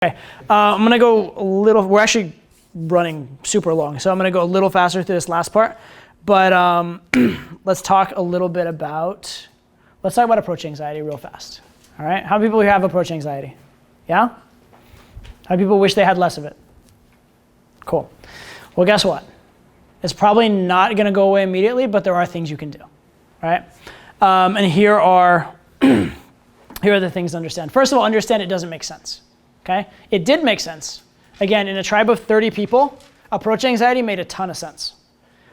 Okay, I'm gonna go a little, we're actually running super long, so I'm gonna go a little faster through this last part, but let's talk about approach anxiety real fast, all right? How many people here have approach anxiety? Yeah? How many people wish they had less of it? Cool. Well, guess what? It's probably not gonna go away immediately, but there are things you can do, all right? And here are the things to understand. First of all, understand it doesn't make sense. Okay? It did make sense. Again, in a tribe of 30 people, approach anxiety made a ton of sense.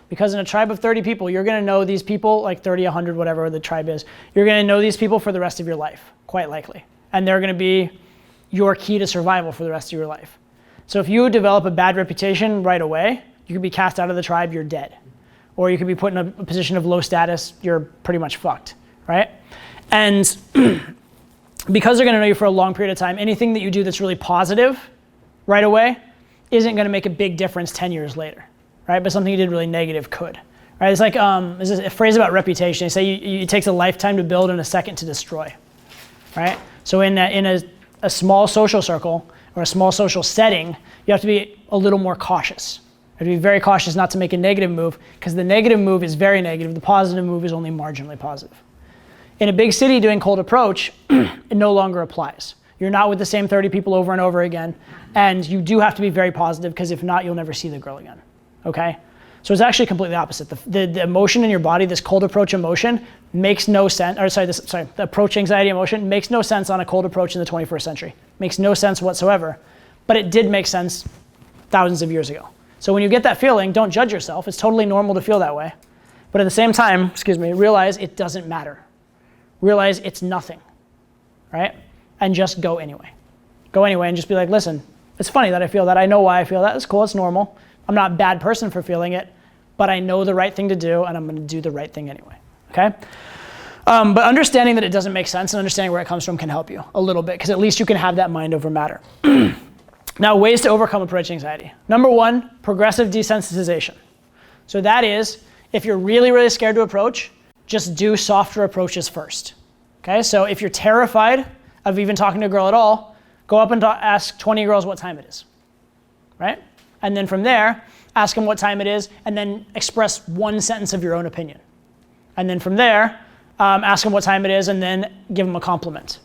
Because in a tribe of 30 people, you're going to know these people, like 30, 100, whatever the tribe is, you're going to know these people for the rest of your life, quite likely. And they're going to be your key to survival for the rest of your life. So if you develop a bad reputation right away, you could be cast out of the tribe, you're dead. Or you could be put in a position of low status, you're pretty much fucked, right? And because they're going to know you for a long period of time, anything that you do that's really positive right away isn't going to make a big difference 10 years later, right? But something you did really negative could, right? It's like there's a phrase about reputation. They say it takes a lifetime to build and a second to destroy, right? So in a small social circle or a small social setting, you have to be a little more cautious. You have to be very cautious not to make a negative move, because the negative move is very negative. The positive move is only marginally positive. In a big city doing cold approach, it no longer applies. You're not with the same 30 people over and over again, and you do have to be very positive, because if not, you'll never see the girl again, okay? So it's actually completely opposite. The emotion in your body, this cold approach emotion, makes no sense, the approach anxiety emotion makes no sense on a cold approach in the 21st century. Makes no sense whatsoever, but it did make sense thousands of years ago. So when you get that feeling, don't judge yourself. It's totally normal to feel that way. But at the same time, realize it doesn't matter. Realize it's nothing, right? And just go anyway. Go anyway and just be like, listen, it's funny that I feel that. I know why I feel that. It's cool, it's normal. I'm not a bad person for feeling it, but I know the right thing to do, and I'm gonna do the right thing anyway, okay? But understanding that it doesn't make sense and understanding where it comes from can help you a little bit, because at least you can have that mind over matter. Now, ways to overcome approach anxiety. Number one, progressive desensitization. So that is, if you're really, really scared to approach, just do softer approaches first, okay? So if you're terrified of even talking to a girl at all, go up and ask 20 girls what time it is, right? And then from there, ask them what time it is, and then express one sentence of your own opinion. And then from there, ask them what time it is, and then give them a compliment,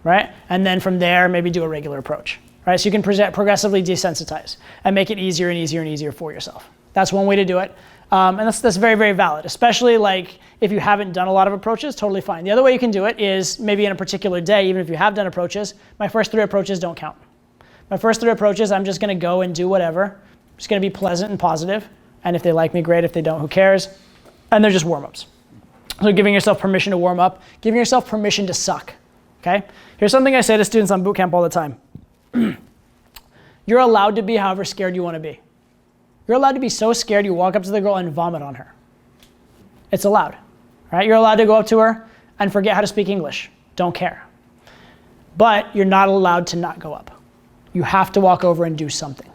right? And then from there, maybe do a regular approach, right? So you can progressively desensitize and make it easier and easier and easier for yourself. That's one way to do it. And that's very, very valid, especially like if you haven't done a lot of approaches, totally fine. The other way you can do it is maybe in a particular day, even if you have done approaches, my first 3 approaches don't count. My first 3 approaches, I'm just gonna go and do whatever. I'm just gonna be pleasant and positive. And if they like me, great. If they don't, who cares? And they're just warm-ups. So giving yourself permission to warm up, giving yourself permission to suck, okay? Here's something I say to students on boot camp all the time. You're allowed to be however scared you wanna be. You're allowed to be so scared you walk up to the girl and vomit on her. It's allowed, right? You're allowed to go up to her and forget how to speak English. Don't care. But you're not allowed to not go up. You have to walk over and do something,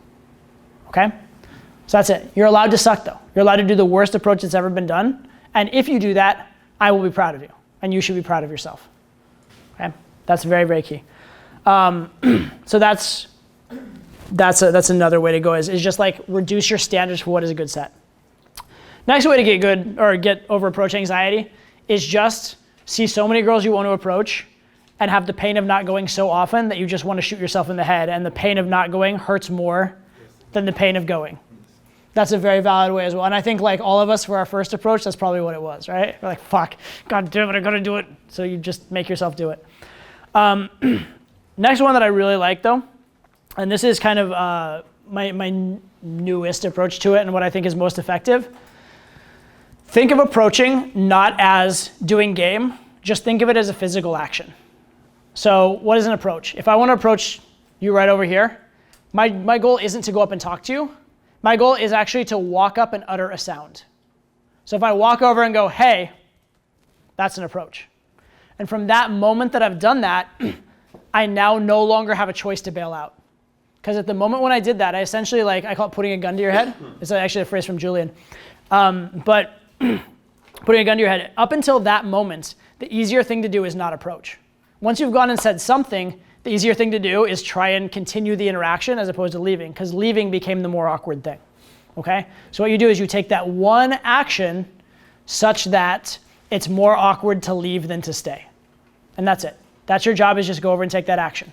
okay? So that's it. You're allowed to suck though. You're allowed to do the worst approach that's ever been done. And if you do that, I will be proud of you. And you should be proud of yourself, okay? That's very, very key. So that's another way to go is just like reduce your standards for what is a good set. Next way to get good or get over approach anxiety is just see so many girls you want to approach and have the pain of not going so often that you just want to shoot yourself in the head, and the pain of not going hurts more than the pain of going. That's a very valid way as well. And I think like all of us for our first approach, that's probably what it was, right? We're like, fuck, God damn it, I gotta do it. So you just make yourself do it. Next one that I really like though, and this is kind of my newest approach to it and what I think is most effective. Think of approaching not as doing game, just think of it as a physical action. So what is an approach? If I want to approach you right over here, my goal isn't to go up and talk to you. My goal is actually to walk up and utter a sound. So if I walk over and go, hey, that's an approach. And from that moment that I've done that, I now no longer have a choice to bail out. Because at the moment when I did that, I essentially I call it putting a gun to your head. It's actually a phrase from Julian. But putting a gun to your head, up until that moment, the easier thing to do is not approach. Once you've gone and said something, the easier thing to do is try and continue the interaction as opposed to leaving, because leaving became the more awkward thing, okay? So what you do is you take that one action such that it's more awkward to leave than to stay. And that's it. That's your job, is just go over and take that action.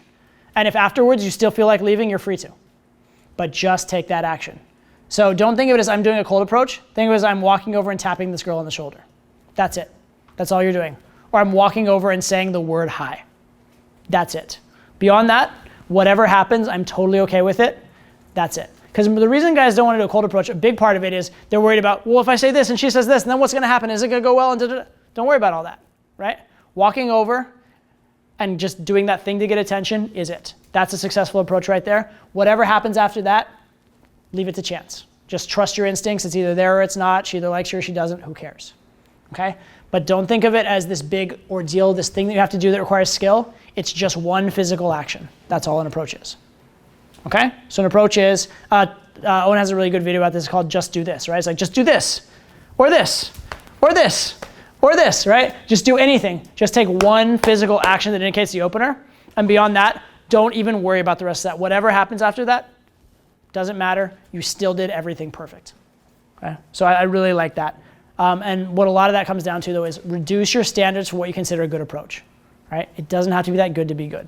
And if afterwards you still feel like leaving, you're free to. But just take that action. So don't think of it as I'm doing a cold approach. Think of it as I'm walking over and tapping this girl on the shoulder. That's it. That's all you're doing. Or I'm walking over and saying the word hi. That's it. Beyond that, whatever happens, I'm totally okay with it. That's it. Because the reason guys don't want to do a cold approach, a big part of it is they're worried about, well, if I say this and she says this, and then what's going to happen? Is it going to go well? And da-da-da. Don't worry about all that, right? Walking over and just doing that thing to get attention is it. That's a successful approach right there. Whatever happens after that, leave it to chance. Just trust your instincts. It's either there or it's not. She either likes you or she doesn't. Who cares? Okay? But don't think of it as this big ordeal, this thing that you have to do that requires skill. It's just one physical action. That's all an approach is. Okay? So an approach is, Owen has a really good video about this. It's called Just Do This, right? It's like, just do this, or this, or this, or this, right? Just do anything. Just take one physical action that indicates the opener. And beyond that, don't even worry about the rest of that. Whatever happens after that, doesn't matter. You still did everything perfect. Okay? So I really like that. And what a lot of that comes down to, though, is reduce your standards for what you consider a good approach. Right? It doesn't have to be that good to be good.